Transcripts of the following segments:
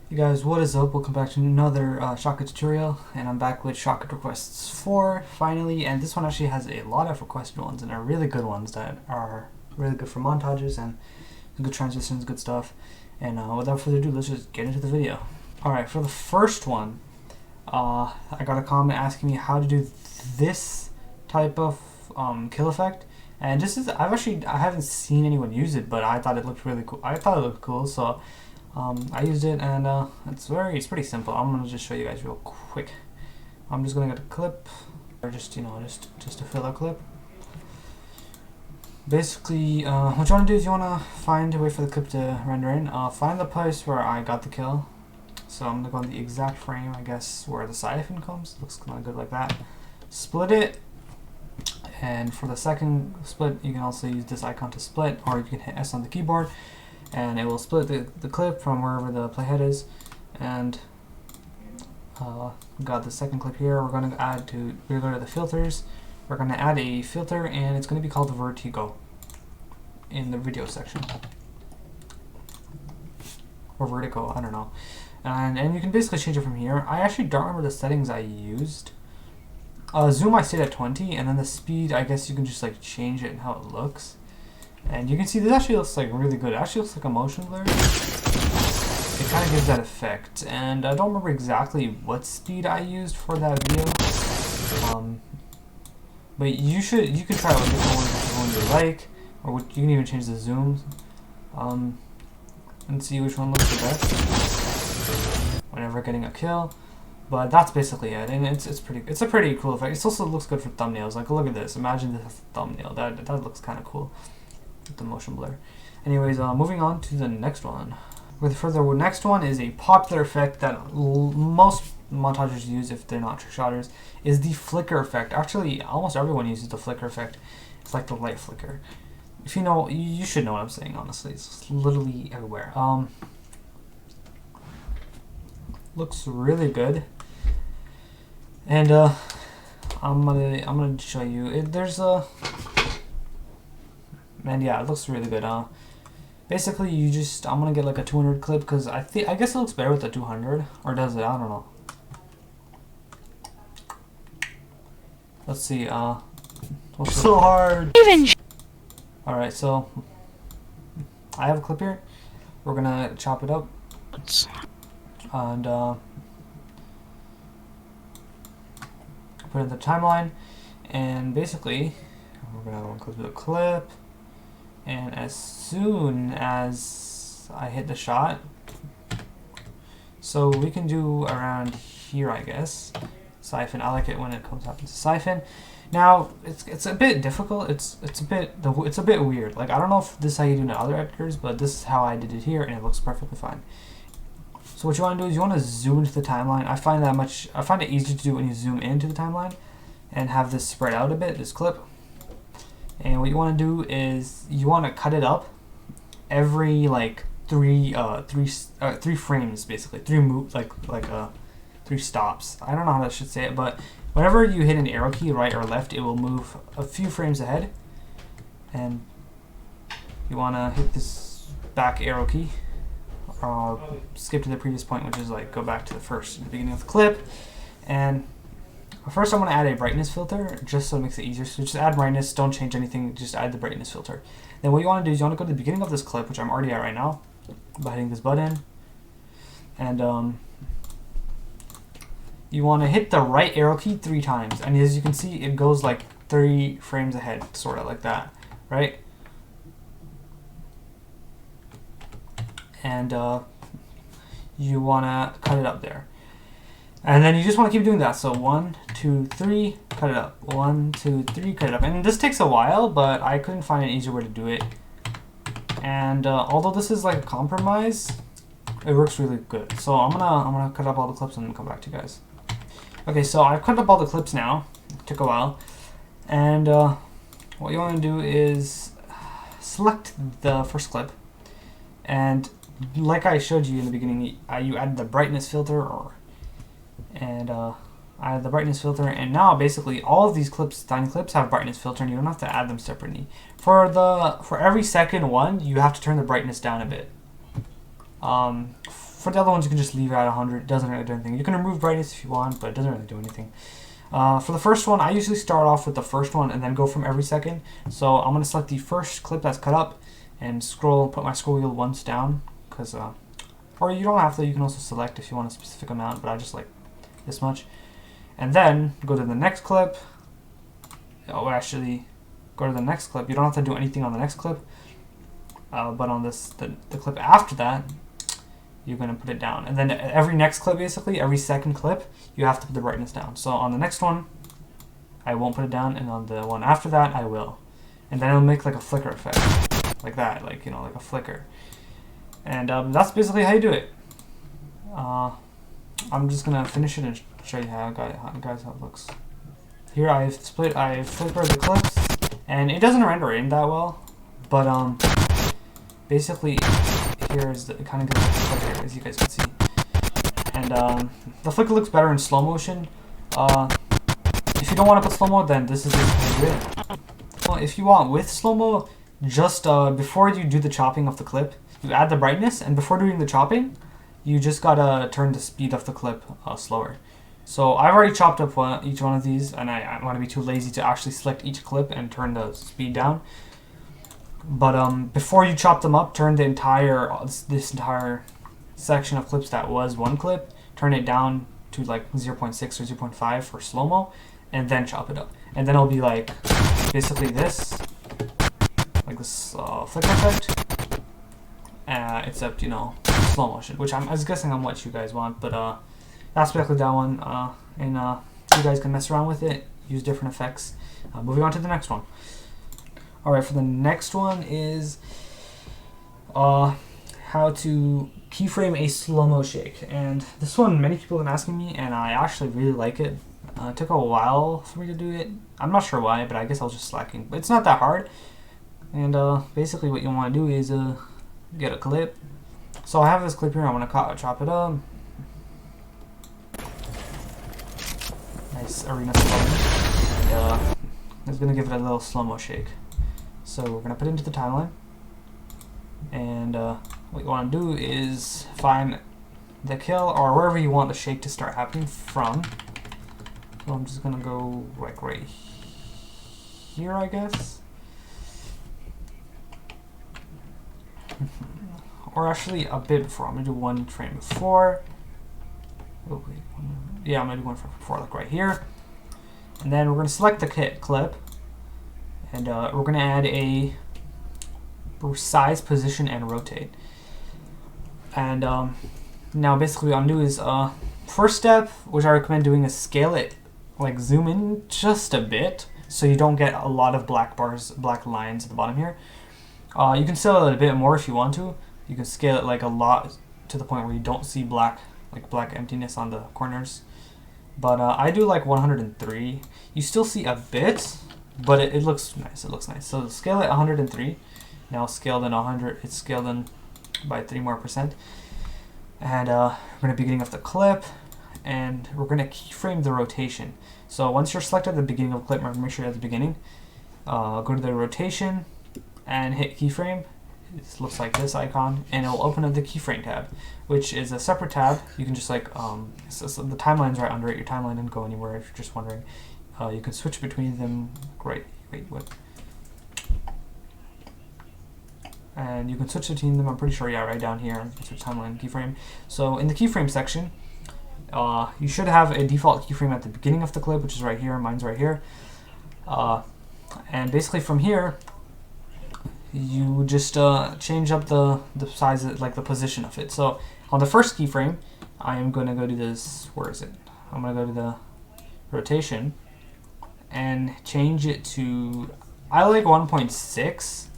Hey guys, what is up? Welcome back to another Shotcut tutorial, and I'm back with Shotcut requests 4 finally, and this one actually has a lot of requested ones and are really good ones that are really good for montages and good transitions, good stuff. And without further ado, let's just get into the video. Alright, for the first one, I got a comment asking me how to do this type of kill effect. And this is, I haven't seen anyone use it, but I thought it looked really cool. I thought it looked cool, so I used it, and it's pretty simple. I'm gonna just show you guys real quick. I'm just gonna get a clip, or just a filler clip. Basically, what you wanna do is you wanna wait for the clip to render in. Find the place where I got the kill. So I'm gonna go on the exact frame, I guess, where the siphon comes. Looks kind of good like that. Split it, and for the second split, you can also use this icon to split, or you can hit S on the keyboard, and it will split the clip from wherever the playhead is. And got the second clip here. We're going to go to the filters. We're going to add a filter, and it's going to be called Vertigo in the video section, or Vertigo, I don't know. And you can basically change it from here. I actually don't remember the settings I used. Zoom I stayed at 20, and then the speed, I guess you can just like change it and how it looks. And you can see this actually looks like really good. It actually looks like a motion blur. It kind of gives that effect. And I don't remember exactly what speed I used for that video. But you could try like different ones you like, or you can even change the zoom. And see which one looks the best whenever getting a kill. But that's basically it, and it's a pretty cool effect. It also looks good for thumbnails. Like, look at this. Imagine this as a thumbnail. That looks kind of cool with the motion blur. Anyways, moving on to the next one. The next one is a popular effect that most montagers use if they're not trickshotters, is the flicker effect. Actually, almost everyone uses the flicker effect. It's like the light flicker. If you know, you should know what I'm saying. Honestly, it's literally everywhere. Looks really good. And I'm gonna show you. And yeah, it looks really good. Basically, I'm gonna get like a 200 clip because I guess it looks better with the 200, or does it? I don't know. Let's see. So hard. All right, so I have a clip here. We're gonna chop it up, and put it in the timeline, and basically we're gonna go to the clip, and as soon as I hit the shot, so we can do around here, I guess. Siphon, I like it when it comes up into siphon. Now it's a bit difficult. It's a bit weird. Like, I don't know if this is how you do it in other editors, but this is how I did it here, and it looks perfectly fine. So what you want to do is you want to zoom into the timeline. I find it easier to do when you zoom into the timeline and have this spread out a bit, this clip. And what you want to do is you want to cut it up every like three frames, basically three stops. I don't know how I should say it, but whenever you hit an arrow key, right or left, it will move a few frames ahead, and you want to hit this back arrow key. Skip to the previous point, which is like go back to the beginning of the clip. And first I'm going to add a brightness filter just so it makes it easier. So just add brightness, don't change anything, just add the brightness filter. Then what you want to do is you want to go to the beginning of this clip, which I'm already at right now, by hitting this button. And you want to hit the right arrow key 3 times. And as you can see, it goes like 3 frames ahead, sort of like that, right? And you want to cut it up there. And then you just want to keep doing that. So 1, 2, 3, cut it up. 1, 2, 3, cut it up. And this takes a while, but I couldn't find an easier way to do it. And although this is like a compromise, it works really good. So I'm gonna cut up all the clips and then come back to you guys. Okay, so I've cut up all the clips now. It took a while. And what you want to do is select the first clip, and like I showed you in the beginning, you added the brightness filter, I added the brightness filter, and now basically all of these clips, tiny clips, have brightness filter, and you don't have to add them separately. For every second one, you have to turn the brightness down a bit. for the other ones, you can just leave it at 100. It doesn't really do anything. You can remove brightness if you want, but it doesn't really do anything. For the first one, I usually start off with the first one and then go from every second. So I'm going to select the first clip that's cut up and put my scroll wheel once down, because or you don't have to, you can also select if you want a specific amount, but I just like this much. And then go to the next clip. Oh, actually, go to the next clip. You don't have to do anything on the next clip, but on the clip after that, you're going to put it down. And then every next clip, basically, every second clip, you have to put the brightness down. So on the next one, I won't put it down, and on the one after that, I will. And then it'll make like a flicker effect, like that, like, you know, like a flicker. And that's basically how you do it. I'm just going to finish it and show you how it looks. Here I've flickered the clips, and it doesn't render in that well, but basically here's it kind of gives a flicker, as you guys can see. And the flicker looks better in slow motion. If you don't want to put slow-mo, then this is how you do it. Well, if you want with slow-mo, just before you do the chopping of the clip, you add the brightness, and before doing the chopping, you just gotta turn the speed of the clip slower. So I've already chopped up each one of these, and I want to be too lazy to actually select each clip and turn the speed down. But before you chop them up, turn the entire this entire section of clips that was one clip, turn it down to like 0.6 or 0.5 for slow-mo, and then chop it up. And then it'll be like basically this, like this flicker effect, except, you know, slow motion, which I was guessing I'm what you guys want, but that's basically that one. And you guys can mess around with it, use different effects. Moving on to the next one. Alright, for the next one is how to keyframe a slow-mo shake. And this one, many people have been asking me, and I actually really like it. It took a while for me to do it. I'm not sure why, but I guess I was just slacking. But it's not that hard. And basically what you want to do is get a clip. So I have this clip here. I want to chop it up. Nice arena slow. And it's going to give it a little slow-mo shake. So we're going to put it into the timeline. And what you want to do is find the kill or wherever you want the shake to start happening from. So I'm just going to go like right here, I guess. Or actually a bit before. I'm going to do one frame before. Oh, wait, yeah, I'm going to do one frame before, like right here. And then we're going to select the clip. And we're going to add a size, position, and rotate. And now basically what I'm going to do is, first step, which I recommend doing, is scale it, like zoom in just a bit, so you don't get a lot of black bars, black lines at the bottom here. You can scale it a bit more if you want to. You can scale it like a lot to the point where you don't see black emptiness on the corners. But I do like 103. You still see a bit, but it looks nice. It looks nice. So scale it 103. Now scaled in 100. It's scaled in by 3% more. And we're going to be beginning of the clip, and we're going to keyframe the rotation. So once you're selected at the beginning of the clip, make sure you're at the beginning. Go to the rotation and hit keyframe. It looks like this icon, and it will open up the keyframe tab, which is a separate tab. You can just like so the timeline's right under it. Your timeline didn't go anywhere if you're just wondering. You can switch between them. Great. Wait, what? And you can switch between them. I'm pretty sure, yeah, right down here. You can switch timeline, keyframe. So in the keyframe section, you should have a default keyframe at the beginning of the clip, which is right here. Mine's right here. And basically from here, you just change up the size, like the position of it. So on the first keyframe, I am going to go to this, where is it? I'm going to go to the rotation and change it to, I like 1.6.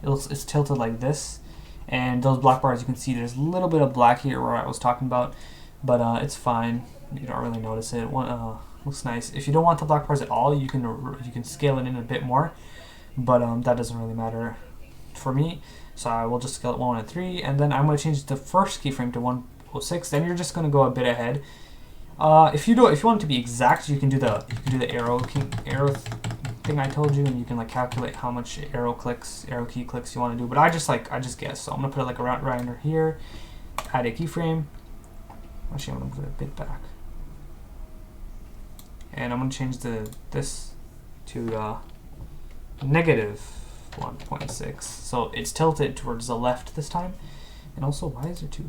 It's tilted like this, and those black bars, you can see there's a little bit of black here where I was talking about, but it's fine. You don't really notice it. Looks nice. If you don't want the black bars at all, you can scale it in a bit more, but that doesn't really matter for me. So I will just scale it 103, and then I'm going to change the first keyframe to 106. Then you're just going to go a bit ahead. If you want it to be exact, you can do the arrow thing I told you, and you can like calculate how much arrow key clicks you want to do. But I just guess. So I'm gonna put it like right under here, add a keyframe. Actually, I'm going to put it a bit back. And I'm going to change this to negative 1.6. So it's tilted towards the left this time. And also, why is there 2?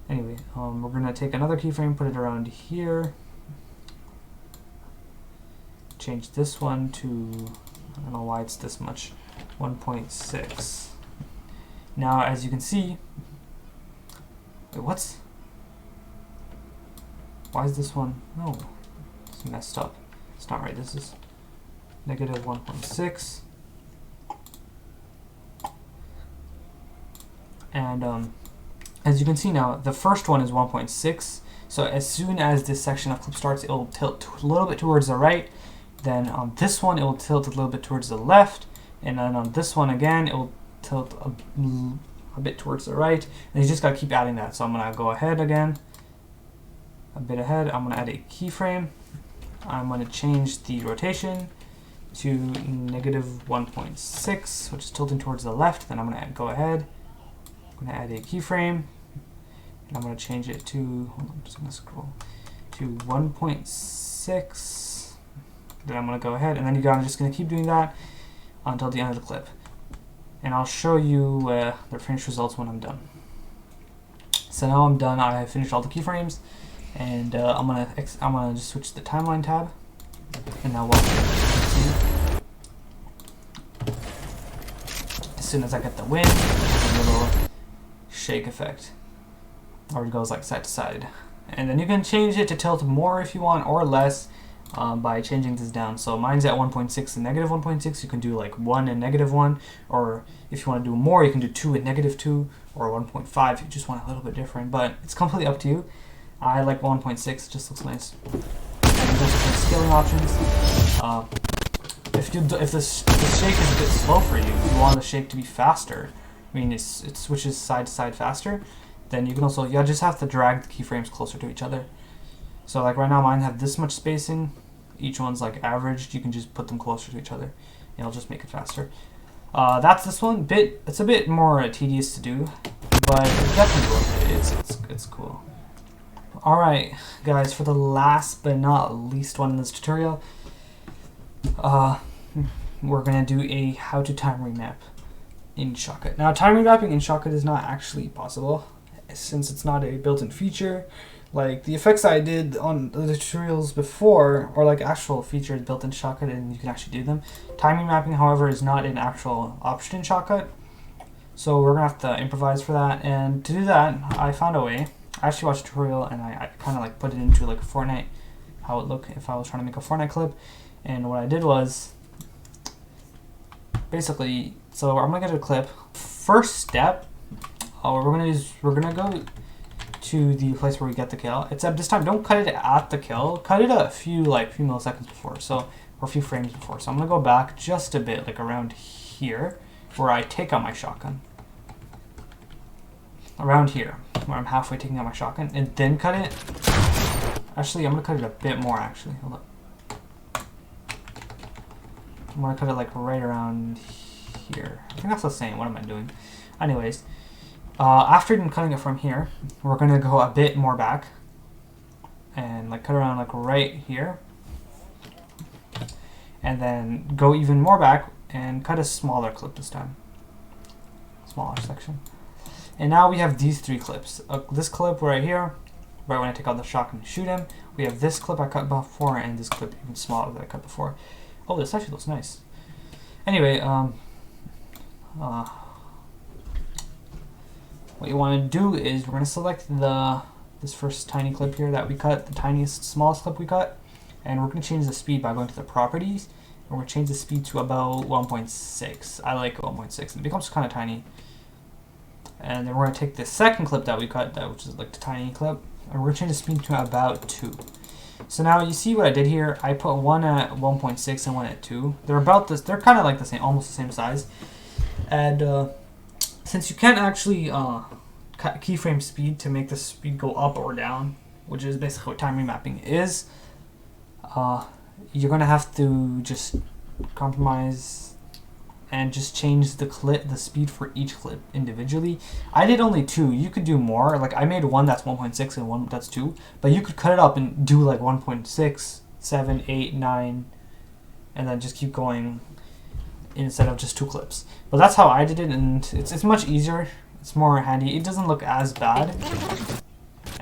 Anyway, we're going to take another keyframe, put it around here. Change this one to, I don't know why it's this much, 1.6. Now, as you can see, wait, why is this one? No, it's messed up. It's not right. This is negative 1.6. And as you can see now, the first one is 1.6. So as soon as this section of clip starts, it will tilt a little bit towards the right. Then on this one, it will tilt a little bit towards the left. And then on this one again, it will tilt a bit towards the right. And you just got to keep adding that. So I'm going to go ahead again, a bit ahead. I'm going to add a keyframe. I'm going to change the rotation to negative 1.6, which is tilting towards the left. Then I'm going to go ahead. I'm going to add a keyframe. And I'm going to change it to, hold on, I'm just going to scroll to 1.6. Then I'm going to go ahead, and then I'm just going to keep doing that until the end of the clip. And I'll show you the finished results when I'm done. So now I'm done. I have finished all the keyframes, and I'm gonna just switch to the timeline tab. And now watch it. As soon as I get the wind, there's a little shake effect, or it goes like side to side. And then you can change it to tilt more if you want, or less. By changing this down. So mine's at 1.6 and negative 1.6. You can do like 1 and negative 1, or if you want to do more, you can do 2 and negative 2, or 1.5 if you just want a little bit different. But it's completely up to you. I like 1.6. It just looks nice. And there's also some scaling options. If the shake is a bit slow for you, if you want the shake to be faster, I mean it switches side to side faster, then you can also, you just have to drag the keyframes closer to each other. So like right now mine have this much spacing, each one's like averaged, you can just put them closer to each other and it'll just make it faster. That's this one. It's a bit more tedious to do, but it's definitely worth it. It's cool. Alright guys, for the last but not least one in this tutorial, we're going to do a how to time remap in Shotcut. Now time remapping in Shotcut is not actually possible, since it's not a built-in feature. Like the effects I did on the tutorials before are like actual features built in Shotcut and you can actually do them. Timing mapping, however, is not an actual option in Shotcut. So we're gonna have to improvise for that. And to do that, I found a way. I actually watched a tutorial and I kind of like put it into like a Fortnite, how it looked if I was trying to make a Fortnite clip. And what I did was, basically, so I'm gonna get a clip. First step, we're gonna go to the place where we get the kill. Except this time, don't cut it at the kill. Cut it a few milliseconds before, or a few frames before. So I'm gonna go back just a bit, like around here, where I take out my shotgun. Around here, where I'm halfway taking out my shotgun, and then cut it. Actually, I'm gonna cut it a bit more. Actually, hold up. I'm gonna cut it like right around here. I think that's the same. What am I doing? Anyways. After cutting it from here, we're going to go a bit more back and like cut around like right here, and then go even more back and cut a smaller clip this time, smaller section. And now we have these 3 clips. This clip right here, right when I take out the shotgun and shoot him. We have this clip I cut before, and this clip even smaller that I cut before. Oh, this actually looks nice. Anyway, what you want to do is we're going to select this first tiny clip here that we cut, the smallest clip we cut, and we're going to change the speed by going to the properties, and we're going to change the speed to about 1.6. I like 1.6, it becomes kind of tiny. And then we're going to take the second clip that we cut, which is like the tiny clip, and we're going to change the speed to about 2. So now you see what I did here. I put one at 1.6 and one at 2. They're about this. They're kind of like the same, almost the same size. And since you can't actually cut keyframe speed to make the speed go up or down, which is basically what time remapping is, you're gonna have to just compromise and just change the speed for each clip individually. I did only 2. You could do more. Like I made one that's 1.6 and one that's 2, but you could cut it up and do like 1.6, 7, 8, 9, and then just keep going instead of just 2 clips. But that's how I did it, and it's much easier. It's more handy. It doesn't look as bad.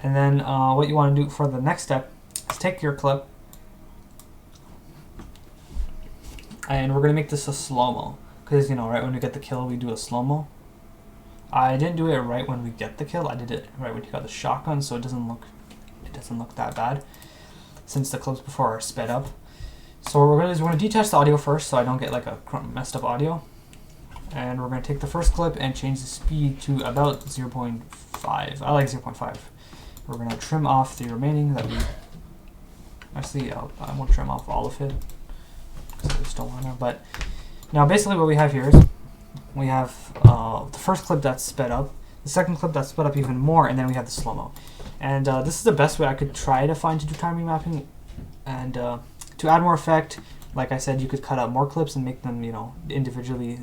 And then what you want to do for the next step is take your clip, and we're gonna make this a slow-mo, because you know, right when we get the kill we do a slow-mo. I didn't do it right when we get the kill. I did it right when you got the shotgun, so it doesn't look that bad since the clips before are sped up. So what we're gonna do is we're gonna detach the audio first, so I don't get like a messed up audio. And we're gonna take the first clip and change the speed to about 0.5. I like 0.5. We're gonna trim off the remaining that we. Actually, I won't trim off all of it, I just don't want to. But now basically what we have here is we have the first clip that's sped up, the second clip that's sped up even more, and then we have the slow-mo. And this is the best way I could try to find to do time remapping. And to add more effect, like I said, you could cut out more clips and make them, you know, individually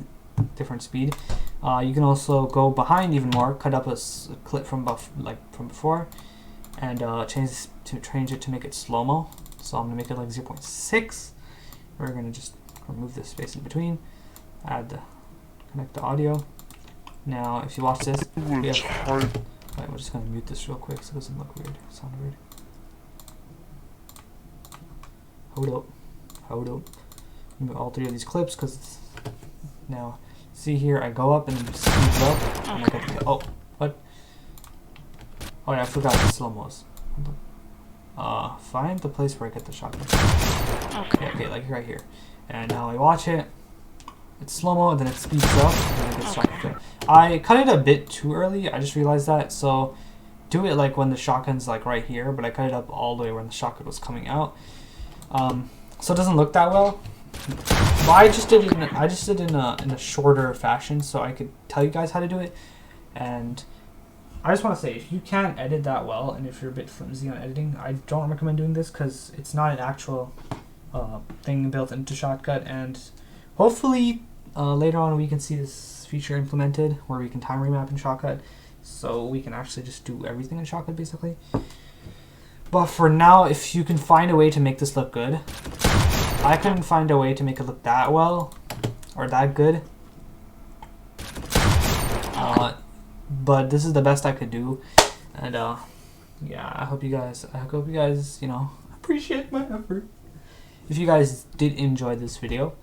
different speed. You can also go behind even more, cut up a clip from before, and change it to make it slow-mo. So I'm gonna make it like 0.6. We're gonna just remove this space in between, connect the audio. Now, if you watch this, we have, we're just gonna mute this real quick so it doesn't look weird, sound weird. Hold up. Mute all 3 of these clips because now, see here, I go up and then speed up, and I get the, oh, what? Oh yeah, I forgot the slow-mos. Find the place where I get the shotgun. Okay. Yeah, okay, like right here. And now I watch it. It's slow-mo, then it speeds up, and then it gets shotgun. I cut it a bit too early. I just realized that. So do it like when the shotgun's like right here, but I cut it up all the way when the shotgun was coming out. So it doesn't look that well. But I just did it in a shorter fashion, so I could tell you guys how to do it. And I just want to say, if you can't edit that well, and if you're a bit flimsy on editing, I don't recommend doing this because it's not an actual thing built into Shotcut. And hopefully later on we can see this feature implemented where we can time remap in Shotcut, so we can actually just do everything in Shotcut basically. But for now, if you can find a way to make this look good, I couldn't find a way to make it look that well or that good. But this is the best I could do, and yeah, I hope you guys, you know, appreciate my effort. If you guys did enjoy this video,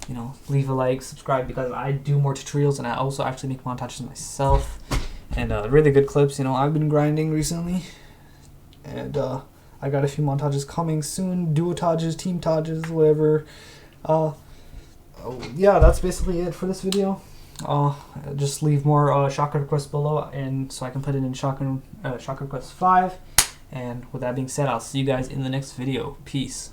you know, leave a like, subscribe, because I do more tutorials and I also actually make montages myself, and really good clips. You know, I've been grinding recently, and I got a few montages coming soon, duotages, team tages, whatever. Yeah, that's basically it for this video. Just leave more Shotcut requests below, and so I can put it in Shotcut request 5. And with that being said, I'll see you guys in the next video. Peace.